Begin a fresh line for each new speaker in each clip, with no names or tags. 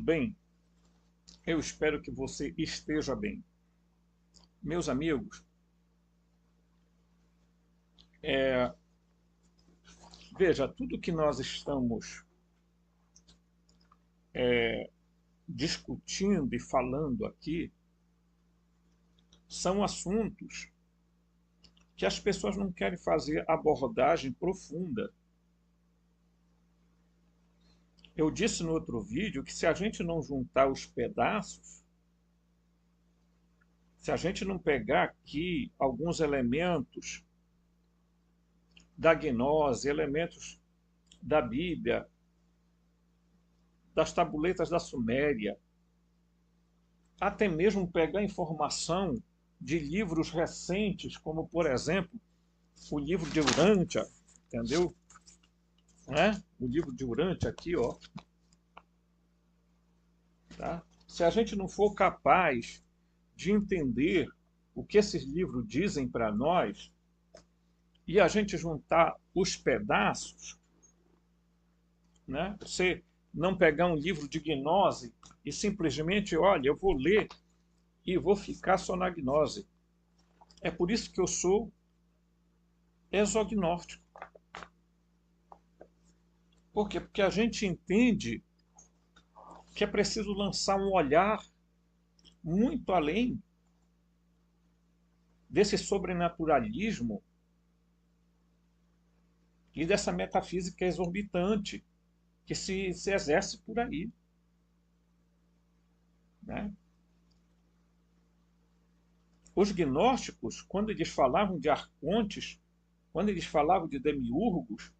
bem? Eu espero que você esteja bem. Meus amigos, veja, tudo que nós estamos discutindo e falando aqui são assuntos que as pessoas não querem fazer abordagem profunda. Eu disse no outro vídeo que se a gente não juntar os pedaços, se a gente não pegar aqui alguns elementos da gnose, elementos da Bíblia, das tabuletas da Suméria, até mesmo pegar informação de livros recentes, como, por exemplo, o livro de Urântia, entendeu? O livro de Urântia aqui, ó. Tá? Se a gente não for capaz de entender o que esses livros dizem para nós, e a gente juntar os pedaços, né? Você não pegar um livro de gnose e simplesmente, olha, eu vou ler e vou ficar só na gnose. É por isso que eu sou exognóstico. Por quê? Porque a gente entende que é preciso lançar um olhar muito além desse sobrenaturalismo e dessa metafísica exorbitante que se exerce por aí. Né? Os gnósticos, quando eles falavam de arcontes, quando eles falavam de demiurgos,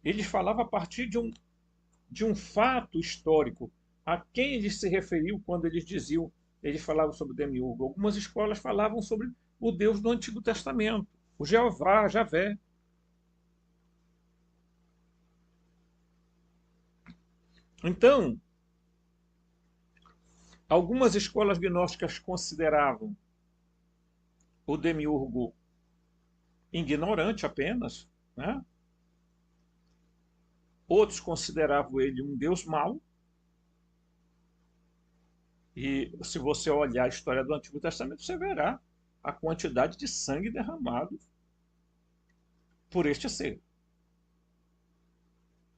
eles falavam a partir de um fato histórico. A quem eles se referiam quando eles falavam sobre demiurgo? Algumas escolas falavam sobre o Deus do Antigo Testamento, o Jeová, Javé. Então, algumas escolas gnósticas consideravam o demiurgo ignorante apenas, né? Outros consideravam ele um deus mau. E se você olhar a história do Antigo Testamento, você verá a quantidade de sangue derramado por este ser,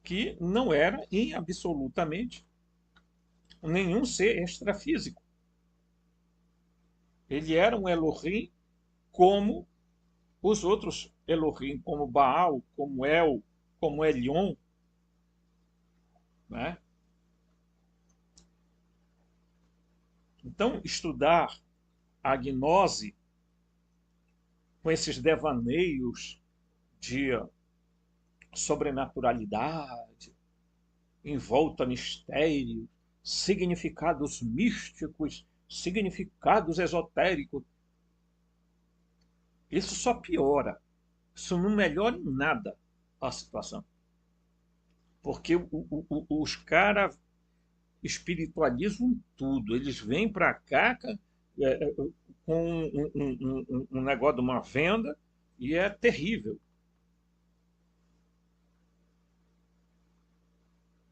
que não era em absolutamente nenhum ser extrafísico. Ele era um Elohim como os outros Elohim, como Baal, como El, como Elion, né? Então, estudar a gnose com esses devaneios de sobrenaturalidade, envolta mistério, significados místicos, significados esotéricos, isso só piora. Isso não melhora em nada a situação. Porque os caras espiritualizam tudo. Eles vêm para cá com um negócio de uma venda e é terrível.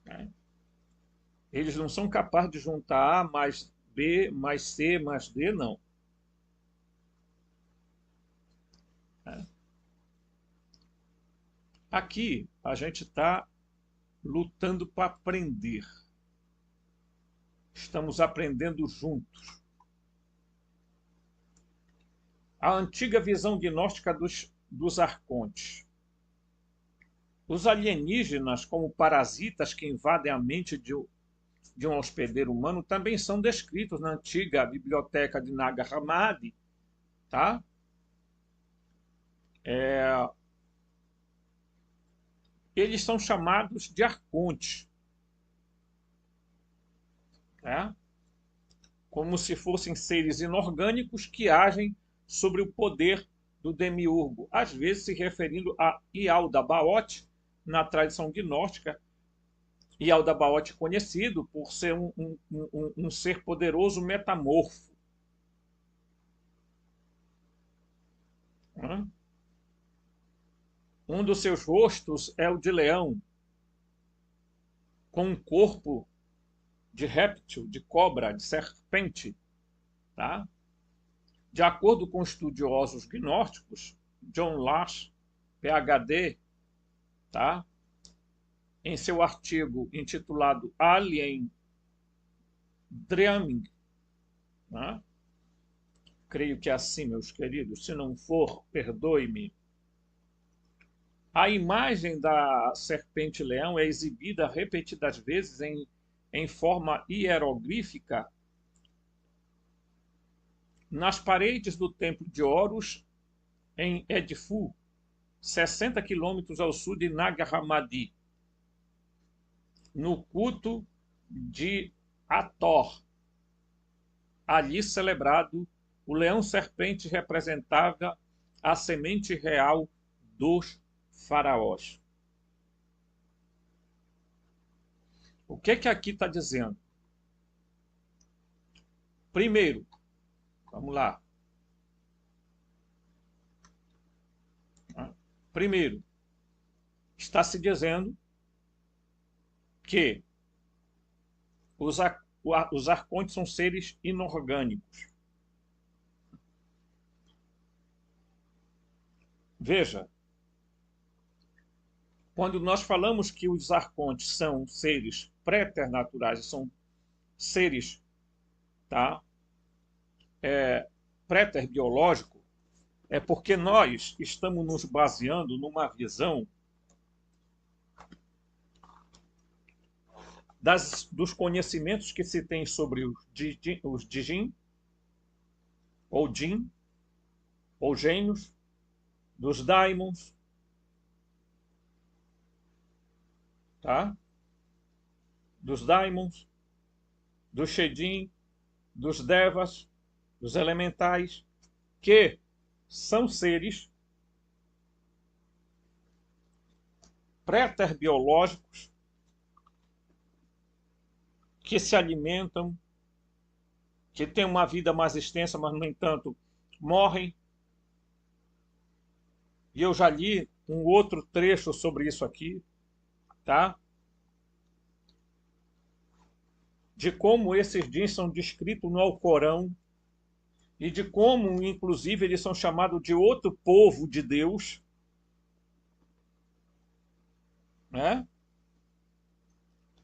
Né? Eles não são capazes de juntar A mais B mais C mais D, não. Né? Aqui a gente está lutando para aprender. Estamos aprendendo juntos. A antiga visão gnóstica dos arcontes. Os alienígenas, como parasitas que invadem a mente de um hospedeiro humano, também são descritos na antiga biblioteca de Nag Hammadi. Tá? Eles são chamados de arcontes. Né? Como se fossem seres inorgânicos que agem sobre o poder do demiurgo, às vezes se referindo a Yaldabaoth, na tradição gnóstica. Yaldabaoth conhecido por ser um ser poderoso metamorfo. Um dos seus rostos é o de leão, com um corpo de réptil, de cobra, de serpente, tá? De acordo com estudiosos gnósticos, John Lash, PhD, tá? Em seu artigo intitulado Alien Dreaming, tá? Creio que é assim, meus queridos, se não for, perdoe-me. A imagem da serpente-leão é exibida repetidas vezes em forma hieroglífica nas paredes do templo de Horus, em Edfu, 60 quilômetros ao sul de Nag Hammadi, no culto de Hathor. Ali celebrado, o leão-serpente representava a semente real dos faraós. O que aqui está dizendo? Primeiro, vamos lá. Primeiro, está se dizendo que os arcontes são seres inorgânicos. Veja, quando nós falamos que os arcontes são seres préternaturais, são seres, tá, préterbiológicos, é porque nós estamos nos baseando numa visão dos conhecimentos que se tem sobre os Dijin, ou Jin, ou gênios, dos Daimons, tá? Dos Daimons, dos Shedin, dos Devas, dos elementais, que são seres préterbiológicos que se alimentam, que têm uma vida mais extensa, mas, no entanto, morrem. E eu já li um outro trecho sobre isso aqui, tá? De como esses djinns são descritos no Alcorão e de como, inclusive, eles são chamados de outro povo de Deus, né?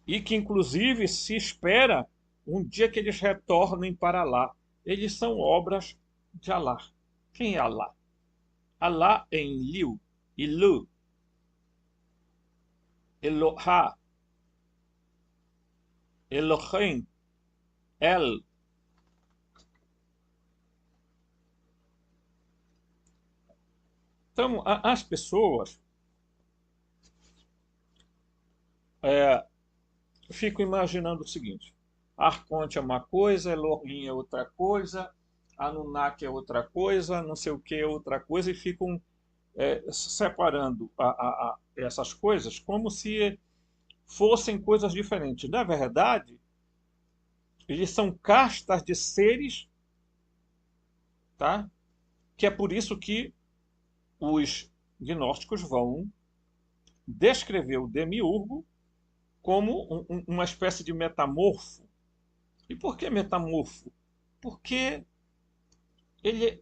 E que, inclusive, se espera um dia que eles retornem para lá. Eles são obras de Alá. Quem é Alá? Alá em Liu, Ilu, Elohá, Elohim, El. Então, as pessoas ficam imaginando o seguinte: Arconte é uma coisa, Elohim é outra coisa, Anunnaki é outra coisa, não sei o que é outra coisa, e ficam separando essas coisas como se fossem coisas diferentes. Na verdade, eles são castas de seres, tá? Que é por isso que os gnósticos vão descrever o demiurgo como uma espécie de metamorfo. E por que metamorfo? Porque ele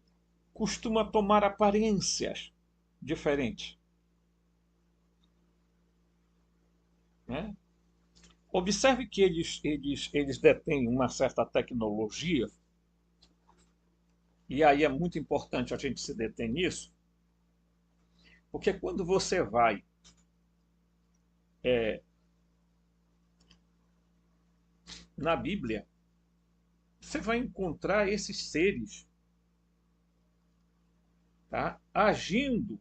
costuma tomar aparências diferentes, né? Observe que eles detêm uma certa tecnologia, e aí é muito importante a gente se deter nisso, porque quando você vai na Bíblia, você vai encontrar esses seres, tá, agindo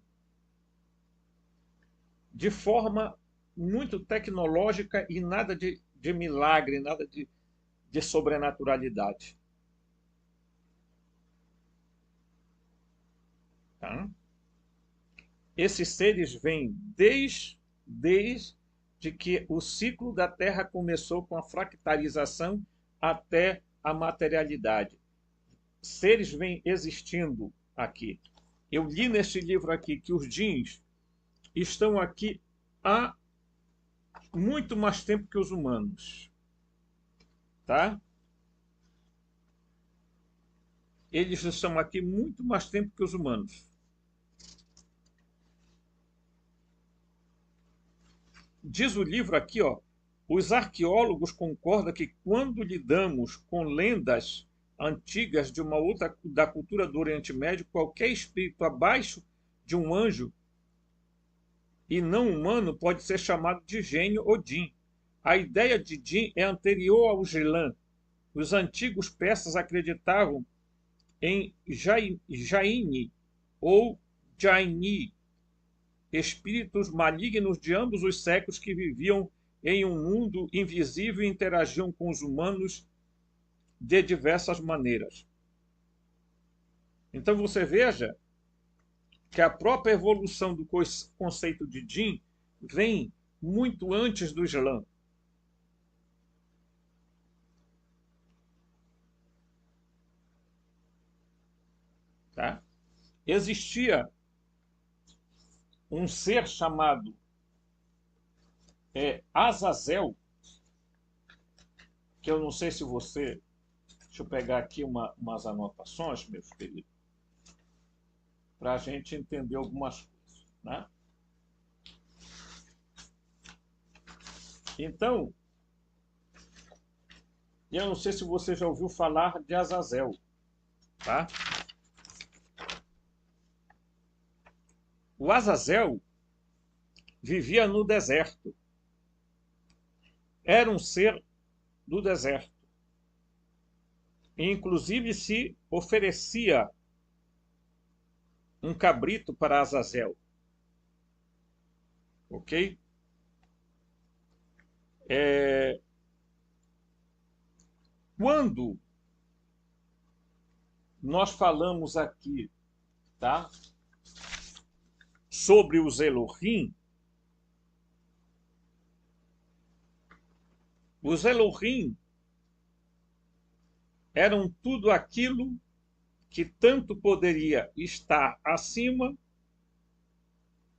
de forma muito tecnológica e nada de milagre, nada de sobrenaturalidade. Tá? Esses seres vêm desde que o ciclo da Terra começou com a fractalização até a materialidade. Seres vêm existindo aqui. Eu li neste livro aqui que os djinns estão aqui há muito mais tempo que os humanos. tá? Eles estão aqui muito mais tempo que os humanos. Diz o livro aqui, ó, os arqueólogos concordam que quando lidamos com lendas antigas de uma outra da cultura do Oriente Médio, qualquer espírito abaixo de um anjo e não humano pode ser chamado de gênio ou djin. A ideia de djin é anterior ao Jilan. Os antigos persas acreditavam em Jaini ou Jaini, espíritos malignos de ambos os séculos que viviam em um mundo invisível e interagiam com os humanos de diversas maneiras. Então você veja que a própria evolução do conceito de djin vem muito antes do Islã. Tá? Existia um ser chamado Azazel, que eu não sei se você... Deixa eu pegar aqui umas anotações, meus queridos, para a gente entender algumas coisas. Né? Então, eu não sei se você já ouviu falar de Azazel. Tá? O Azazel vivia no deserto. Era um ser do deserto. E, inclusive, se oferecia um cabrito para Azazel. Ok? Quando nós falamos aqui, tá, sobre os Elohim eram tudo aquilo que tanto poderia estar acima,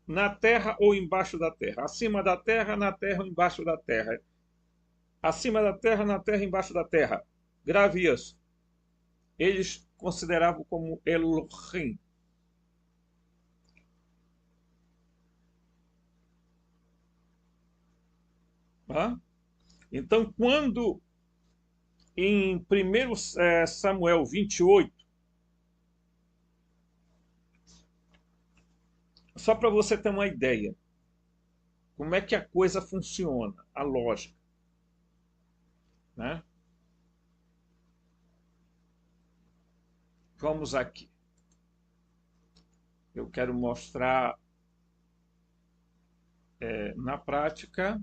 na terra ou embaixo da terra. Acima da terra, na terra ou embaixo da terra. Acima da terra, na terra, embaixo da terra. Grave isso. Eles consideravam como Elohim. Tá? Então, quando em 1 Samuel 28, só para você ter uma ideia, como é que a coisa funciona, a lógica. Né? Vamos aqui. Eu quero mostrar na prática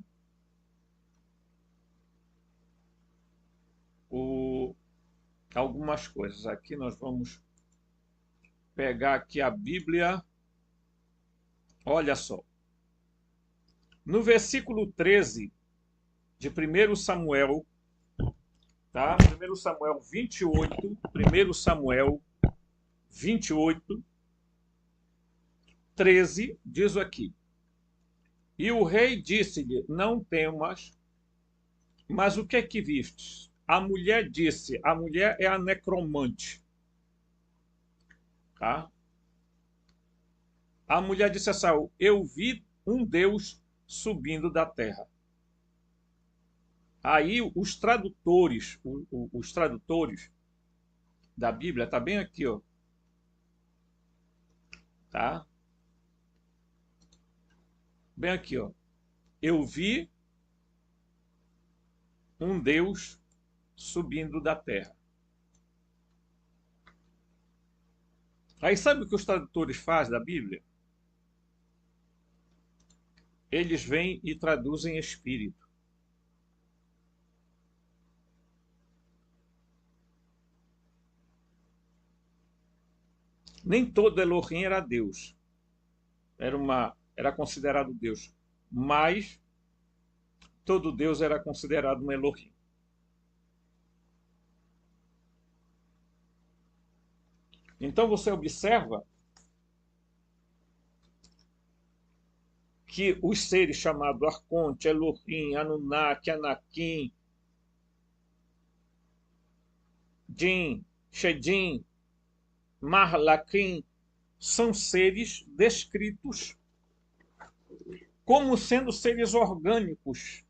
algumas coisas. Aqui nós vamos pegar aqui a Bíblia. Olha só. No versículo 13 de 1 Samuel, tá? 1 Samuel 28, 1 Samuel 28, 13, diz aqui. E o rei disse-lhe, não temas, mas o que é que vistes? A mulher disse, a mulher é a necromante. Tá? A mulher disse a Saul, eu vi um Deus subindo da terra. Aí os tradutores, os tradutores da Bíblia, tá bem aqui, ó. Tá? Bem aqui, ó. Eu vi um Deus subindo da terra. Aí sabe o que os tradutores fazem da Bíblia? Eles vêm e traduzem espírito. Nem todo Elohim era Deus. Era considerado Deus. Mas todo Deus era considerado um Elohim. Então você observa que os seres chamados Arconte, Elohim, Anunnaki, Anakim, Jin, Shedin, Marlakin, são seres descritos como sendo seres orgânicos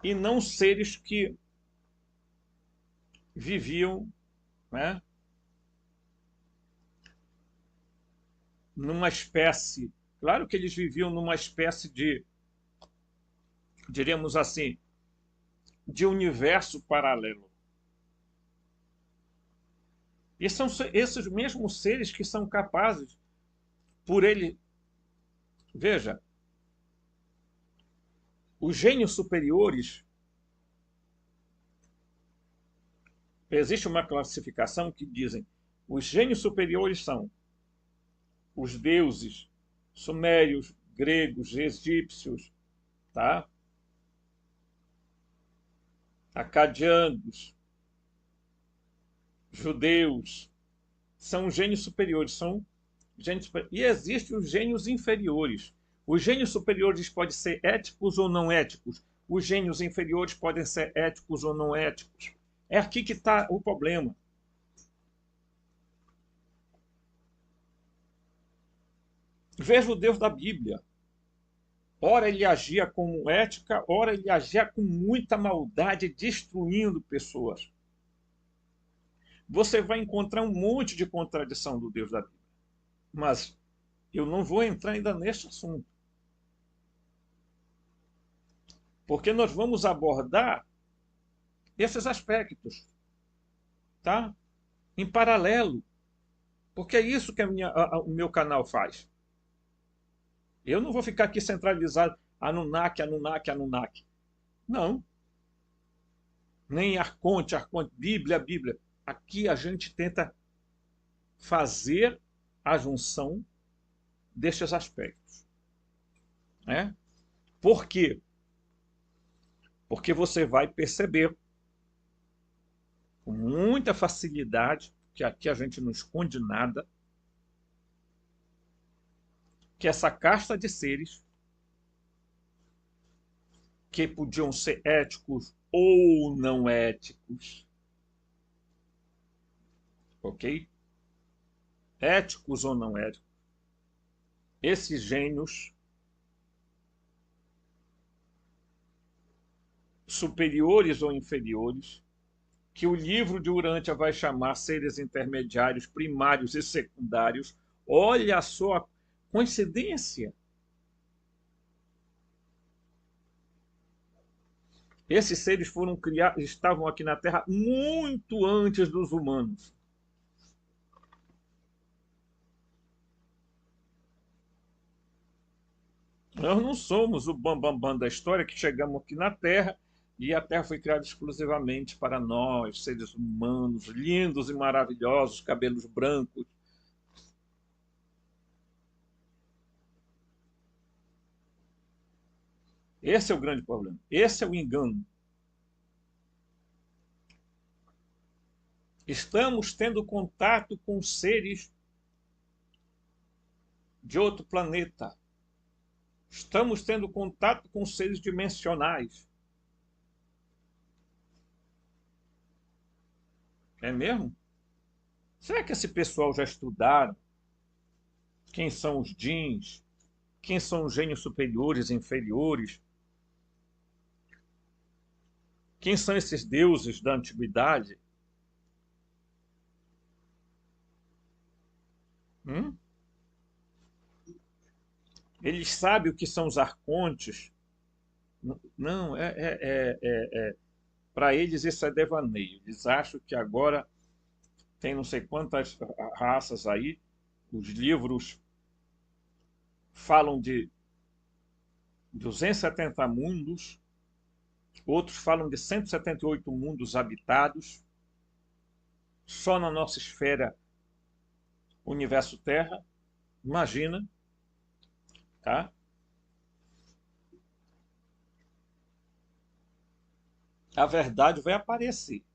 e não seres que viviam, né, numa espécie. Claro que eles viviam numa espécie de, diríamos assim, de universo paralelo. E são esses mesmos seres que são capazes, por ele. Veja, os gênios superiores, existe uma classificação que dizem os gênios superiores são os deuses sumérios, gregos, egípcios, tá? Acadianos, judeus, são gênios superiores, são gênios superiores. E existem os gênios inferiores. Os gênios superiores podem ser éticos ou não éticos. Os gênios inferiores podem ser éticos ou não éticos. É aqui que está o problema. Veja o Deus da Bíblia. Ora ele agia com ética, ora ele agia com muita maldade, destruindo pessoas. Você vai encontrar um monte de contradição do Deus da Bíblia. Mas eu não vou entrar ainda neste assunto. Porque nós vamos abordar esses aspectos, tá? Em paralelo. Porque é isso que o meu canal faz. Eu não vou ficar aqui centralizado, Anunnaki, Anunnaki, Anunnaki. Não. Nem Arconte, Arconte, Bíblia, Bíblia. Aqui a gente tenta fazer a junção destes aspectos. Né? Por quê? Porque você vai perceber com muita facilidade, que aqui a gente não esconde nada, que essa casta de seres que podiam ser éticos ou não éticos, ok? Éticos ou não éticos, esses gênios superiores ou inferiores, que o livro de Urântia vai chamar seres intermediários, primários e secundários. Olha só a coincidência. Esses seres foram criados, estavam aqui na Terra muito antes dos humanos. Nós não somos o bambambam bam, bam da história que chegamos aqui na Terra e a Terra foi criada exclusivamente para nós, seres humanos, lindos e maravilhosos, cabelos brancos. Esse é o grande problema. Esse é o engano. Estamos tendo contato com seres de outro planeta. Estamos tendo contato com seres dimensionais. É mesmo? Será que esse pessoal já estudaram quem são os djinns? Quem são os gênios superiores e inferiores? Quem são esses deuses da antiguidade? Hum? Eles sabem o que são os arcontes? Não, para eles isso é devaneio. Eles acham que agora tem não sei quantas raças aí. Os livros falam de 270 mundos, outros falam de 178 mundos habitados, só na nossa esfera universo Terra. Imagina, tá? A verdade vai aparecer.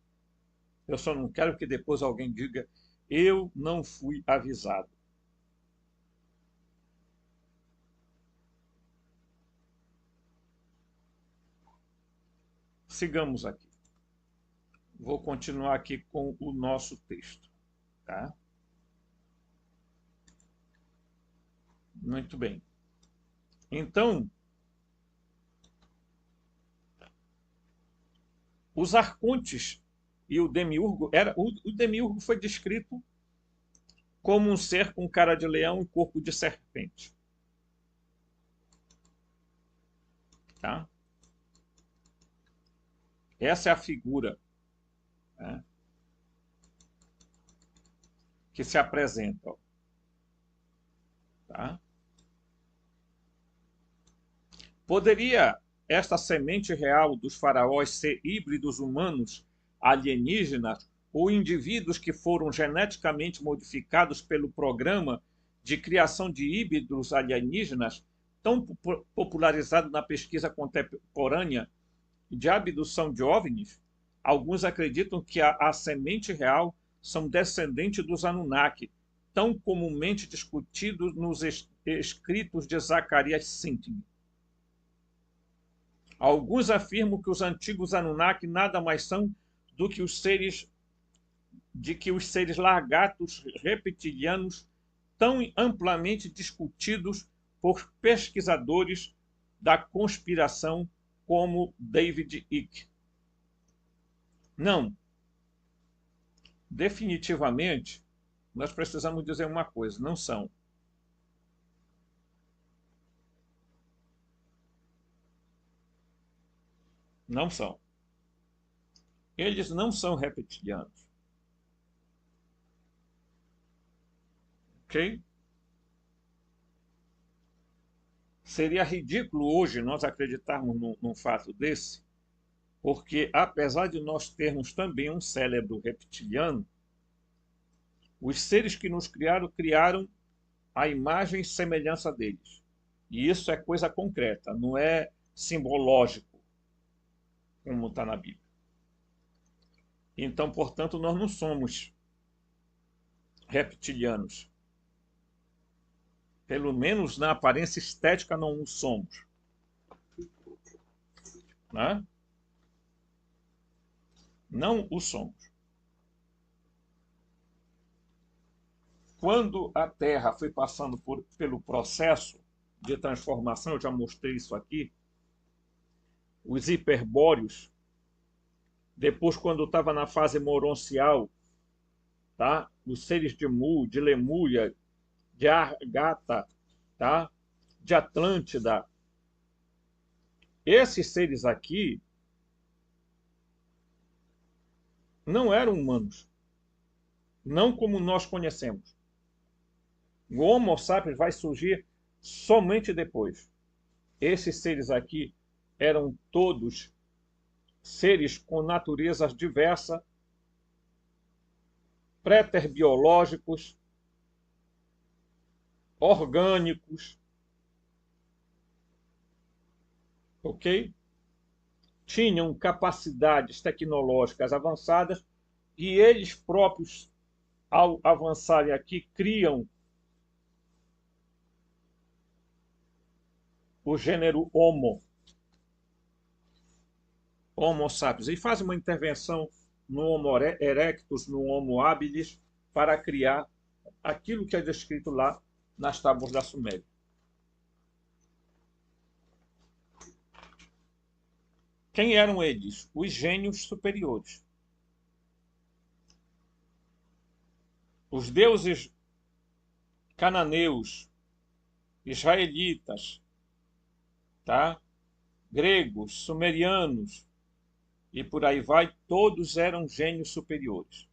Eu só não quero que depois alguém diga eu não fui avisado. Sigamos aqui. Vou continuar aqui com o nosso texto, tá? Muito bem. Então, os arcontes e o demiurgo, o demiurgo foi descrito como um ser com cara de leão e corpo de serpente. Tá? Essa é a figura, né, que se apresenta. Tá? Poderia esta semente real dos faraós ser híbridos humanos alienígenas ou indivíduos que foram geneticamente modificados pelo programa de criação de híbridos alienígenas, tão popularizado na pesquisa contemporânea de abdução de OVNIs? Alguns acreditam que a semente real são descendentes dos Anunnaki, tão comumente discutidos nos escritos de Zacarias Sitchin. Alguns afirmam que os antigos Anunnaki nada mais são do que os seres lagartos reptilianos tão amplamente discutidos por pesquisadores da conspiração como David Icke. Não. Definitivamente, nós precisamos dizer uma coisa: não são. Não são. Eles não são reptilianos. Ok? Seria ridículo hoje nós acreditarmos num fato desse, porque apesar de nós termos também um cérebro reptiliano, os seres que nos criaram a imagem e semelhança deles. E isso é coisa concreta, não é simbológico, como está na Bíblia. Então, portanto, nós não somos reptilianos. Pelo menos na aparência estética não o somos. Né? Não o somos. Quando a Terra foi passando pelo processo de transformação, eu já mostrei isso aqui, os hiperbóreos, depois quando estava na fase moroncial, tá? Os seres de Mu, de Lemúria, de Argata, tá? De Atlântida, esses seres aqui não eram humanos, não como nós conhecemos. O Homo sapiens vai surgir somente depois. Esses seres aqui eram todos seres com naturezas diversas, preterbiológicos, orgânicos, ok? Tinham capacidades tecnológicas avançadas e eles próprios, ao avançarem aqui, criam o gênero Homo sapiens, e fazem uma intervenção no Homo erectus, no Homo habilis, para criar aquilo que é descrito lá nas tábuas da Suméria. Quem eram eles? Os gênios superiores. Os deuses cananeus, israelitas, tá? Gregos, sumerianos e por aí vai, todos eram gênios superiores.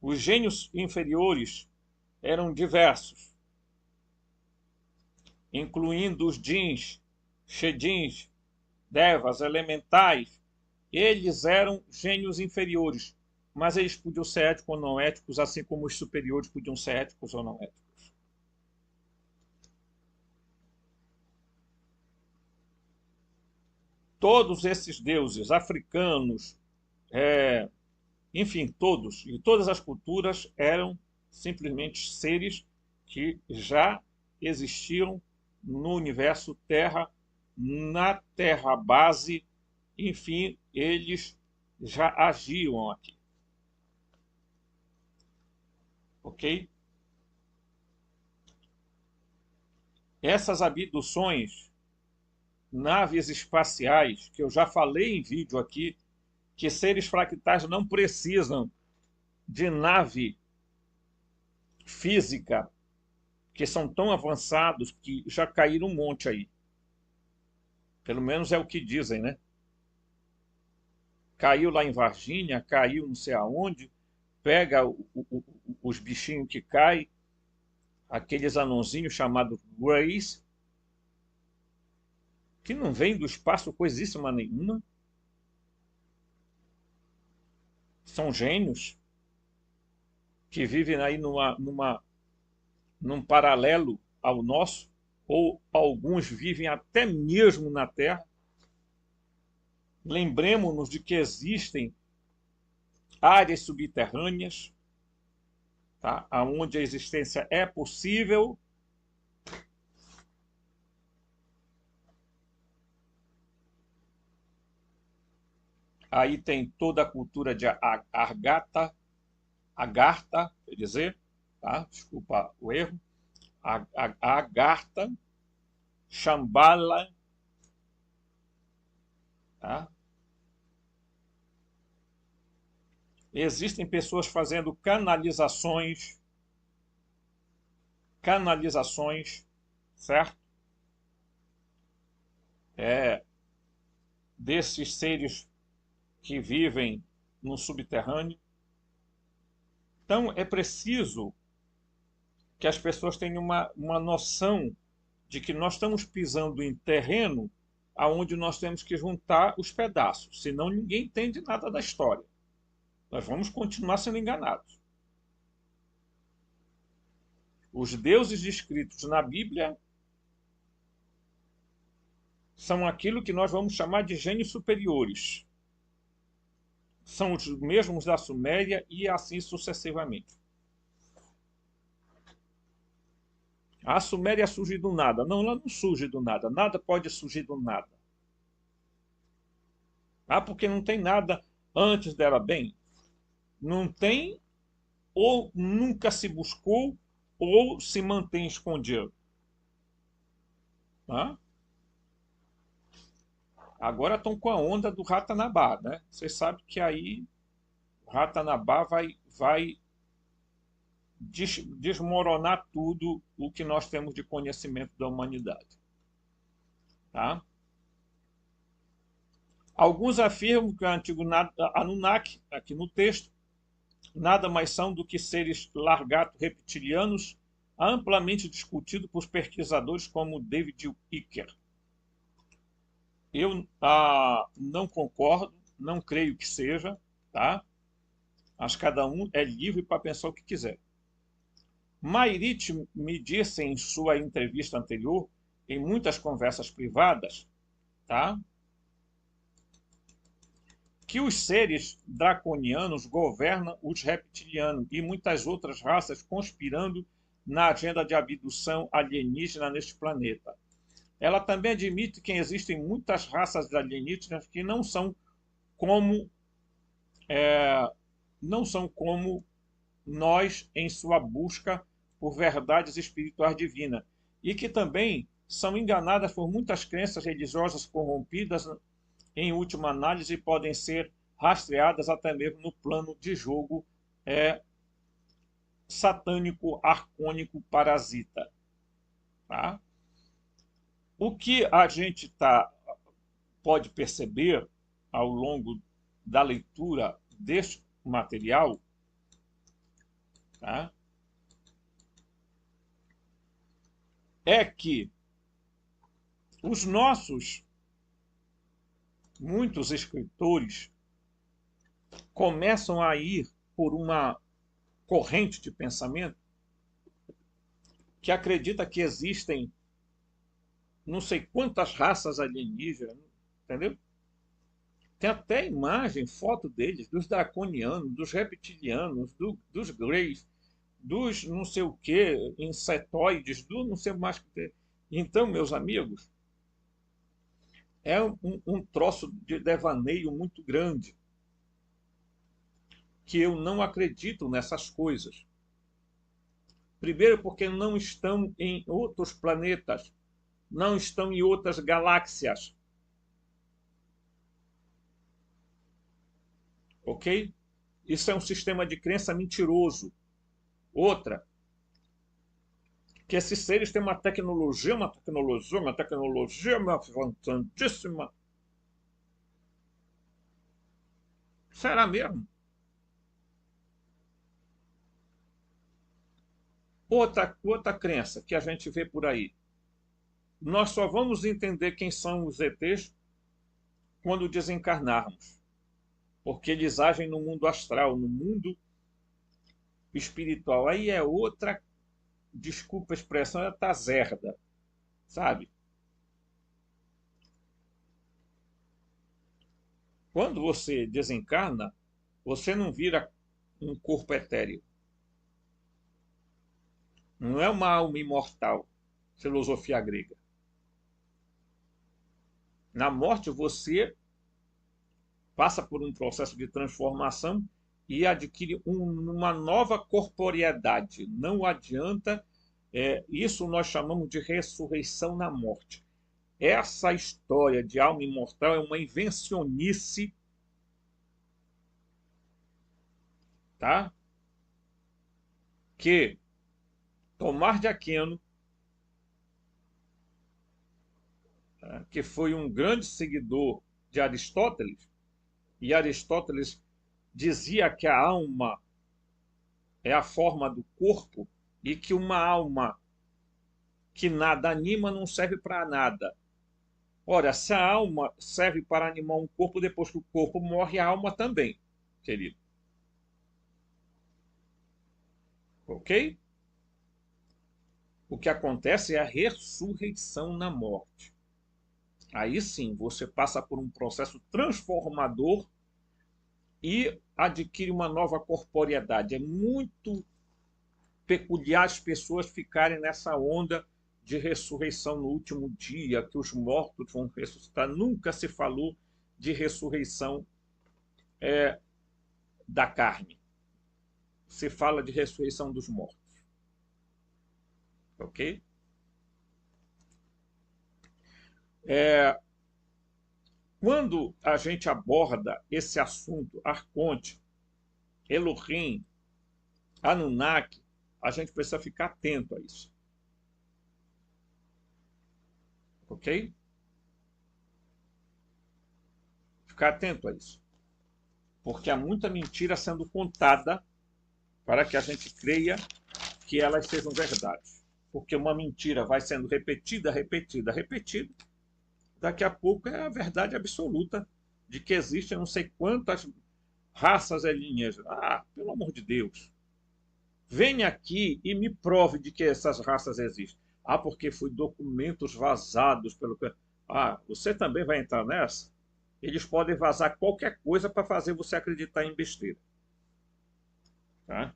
Os gênios inferiores eram diversos, incluindo os djinns, shedins, devas, elementais. Eles eram gênios inferiores, mas eles podiam ser éticos ou não éticos, assim como os superiores podiam ser éticos ou não éticos. Todos esses deuses africanos, enfim, todos, e todas as culturas eram simplesmente seres que já existiam no universo Terra, na Terra base, enfim, eles já agiam aqui. Ok? Essas abduções, naves espaciais, que eu já falei em vídeo aqui, que seres fractais não precisam de nave física, que são tão avançados que já caíram um monte aí. Pelo menos é o que dizem, né? Caiu lá em Varginha, caiu não sei aonde, pega os bichinhos que caem, aqueles anãozinhos chamados Greys, que não vem do espaço coisíssima nenhuma, são gênios que vivem aí num paralelo ao nosso, ou alguns vivem até mesmo na Terra. Lembremos-nos de que existem áreas subterrâneas, tá? Onde a existência é possível. Aí tem toda a cultura de Agartha, quer dizer, tá? Desculpa o erro, Agartha, Shambhala, tá? Existem pessoas fazendo canalizações, certo? Desses seres que vivem no subterrâneo. Então, é preciso que as pessoas tenham uma noção de que nós estamos pisando em terreno aonde nós temos que juntar os pedaços, senão ninguém entende nada da história. Nós vamos continuar sendo enganados. Os deuses descritos na Bíblia são aquilo que nós vamos chamar de gênios superiores. São os mesmos da Suméria e assim sucessivamente. A Suméria surge do nada. Não, ela não surge do nada. Nada pode surgir do nada. Ah, porque não tem nada antes dela. Bem, não tem, ou nunca se buscou, ou se mantém escondido. Tá? Agora estão com a onda do Ratanabá, né? Vocês sabem que aí o Ratanabá vai desmoronar tudo o que nós temos de conhecimento da humanidade. Tá? Alguns afirmam que o antigo Anunnaki, aqui no texto, nada mais são do que seres largato-reptilianos, amplamente discutido por pesquisadores como David Icke. Eu não concordo, não creio que seja, tá? Mas cada um é livre para pensar o que quiser. Mairit me disse em sua entrevista anterior, em muitas conversas privadas, tá? Que os seres draconianos governam os reptilianos e muitas outras raças conspirando na agenda de abdução alienígena neste planeta. Ela também admite que existem muitas raças alienígenas que não são como nós em sua busca por verdades espirituais divinas e que também são enganadas por muitas crenças religiosas corrompidas, em última análise, podem ser rastreadas até mesmo no plano de jogo satânico, arcônico, parasita. Tá? O que a gente pode perceber ao longo da leitura deste material, tá? É que muitos escritores começam a ir por uma corrente de pensamento que acredita que existem não sei quantas raças alienígenas, entendeu? Tem até imagem, foto deles, dos draconianos, dos reptilianos, dos greys, dos não sei o que, insetoides, do não sei mais o que. Então, meus amigos, é um troço de devaneio muito grande. que eu não acredito nessas coisas. Primeiro, porque não estão em outros planetas, não estão em outras galáxias. Ok? Isso é um sistema de crença mentiroso. Outra, que esses seres têm uma tecnologia avançadíssima. Será mesmo? Outra crença que a gente vê por aí. Nós só vamos entender quem são os ETs quando desencarnarmos. Porque eles agem no mundo astral, no mundo espiritual. Aí é outra, desculpa a expressão, é tazerda, sabe? Quando você desencarna, você não vira um corpo etéreo. Não é uma alma imortal, filosofia grega. Na morte, você passa por um processo de transformação e adquire uma nova corporeidade. Não adianta, isso nós chamamos de ressurreição na morte. Essa história de alma imortal é uma invencionice, tá? Que Tomás de Aquino, tá? Que foi um grande seguidor de Aristóteles, e Aristóteles dizia que a alma é a forma do corpo e que uma alma que nada anima não serve para nada. Ora, se a alma serve para animar um corpo, depois que o corpo morre, a alma também, querido. Ok? O que acontece é a ressurreição na morte. Aí sim, você passa por um processo transformador e adquire uma nova corporeidade. É muito peculiar as pessoas ficarem nessa onda de ressurreição no último dia, que os mortos vão ressuscitar. Nunca se falou de ressurreição da carne. Se fala de ressurreição dos mortos. Ok? Quando a gente aborda esse assunto, Arconte, Elohim, Anunnaki, a gente precisa ficar atento a isso. Ok? Ficar atento a isso. Porque há muita mentira sendo contada para que a gente creia que elas sejam verdades. Porque uma mentira vai sendo repetida, repetida, repetida. Daqui a pouco é a verdade absoluta de que existem não sei quantas raças e linhas. Ah, pelo amor de Deus. Venha aqui e me prove de que essas raças existem. Ah, porque foi documentos vazados pelo. Ah, você também vai entrar nessa? Eles podem vazar qualquer coisa para fazer você acreditar em besteira. Tá?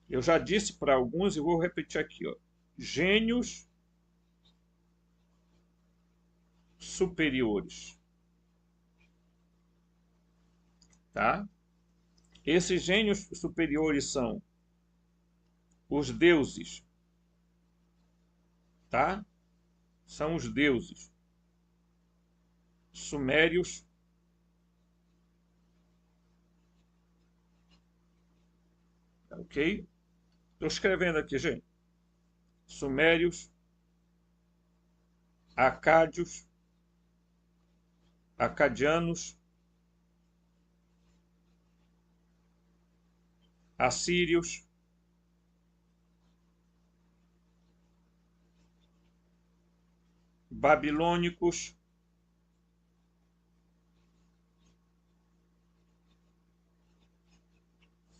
Eu já disse para alguns e vou repetir aqui. Ó. Gênios superiores. Tá? Esses gênios superiores são os deuses. Tá? São os deuses sumérios, ok? Estou escrevendo aqui, gente. Sumérios, acádios, acadianos, assírios, babilônicos,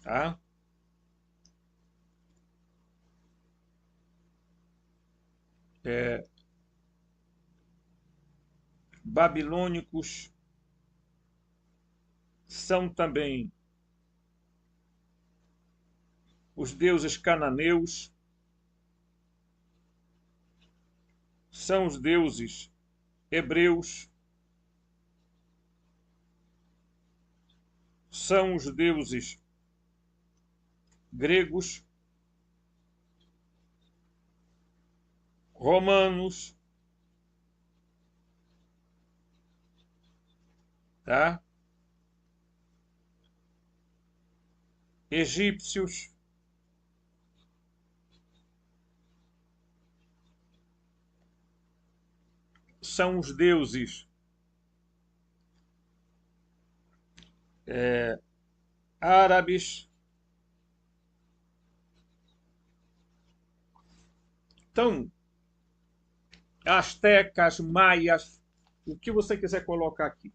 tá? Babilônicos são também os deuses cananeus, são os deuses hebreus, são os deuses gregos, romanos, tá? Egípcios, são os deuses árabes. Então, astecas, maias, o que você quiser colocar aqui.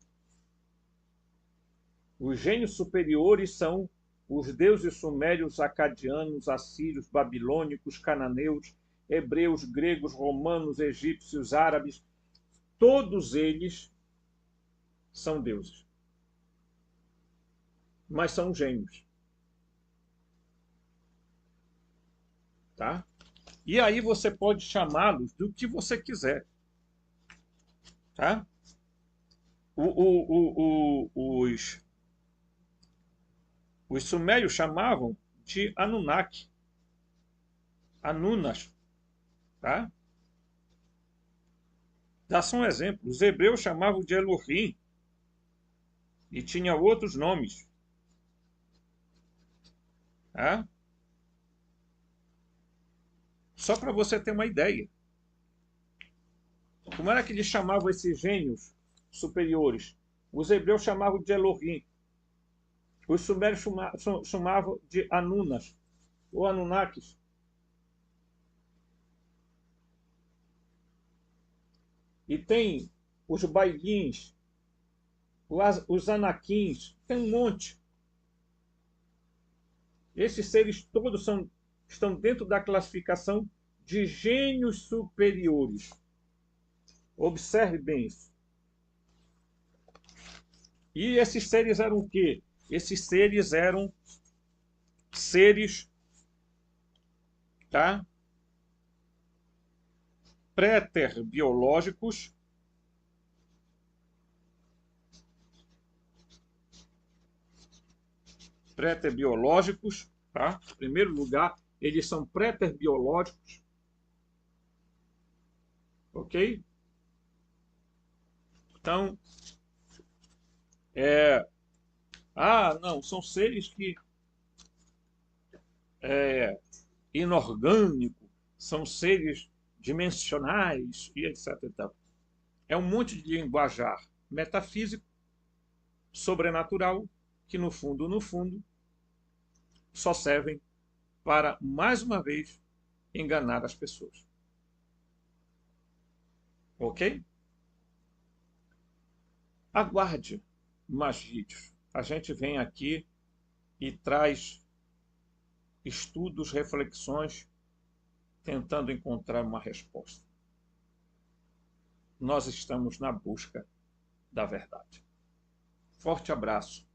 Os gênios superiores são os deuses sumérios, acadianos, assírios, babilônicos, cananeus, hebreus, gregos, romanos, egípcios, árabes. Todos eles são deuses, mas são gênios. Tá? E aí você pode chamá-los do que você quiser. Tá? Os sumérios chamavam de Anunnaki, Anunas. Tá? Dá só um exemplo. Os hebreus chamavam de Elohim e tinha outros nomes. Tá? Só para você ter uma ideia. Como era que eles chamavam esses gênios superiores? Os hebreus chamavam de Elohim. Os sumérios chamavam de Anunas, ou Anunnakis. E tem os bailins, os anaquins, tem um monte. Esses seres todos estão dentro da classificação de gênios superiores. Observe bem isso. E esses seres eram o quê? Esses seres eram seres, tá? Préterbiológicos, tá? Em primeiro lugar, eles são préterbiológicos, ok? Então, não, são seres que inorgânicos, são seres dimensionais e etc. É um monte de linguajar metafísico, sobrenatural, que no fundo, só servem para, mais uma vez, enganar as pessoas. Ok? Aguarde mais vídeos. A gente vem aqui e traz estudos, reflexões, tentando encontrar uma resposta. Nós estamos na busca da verdade. Forte abraço.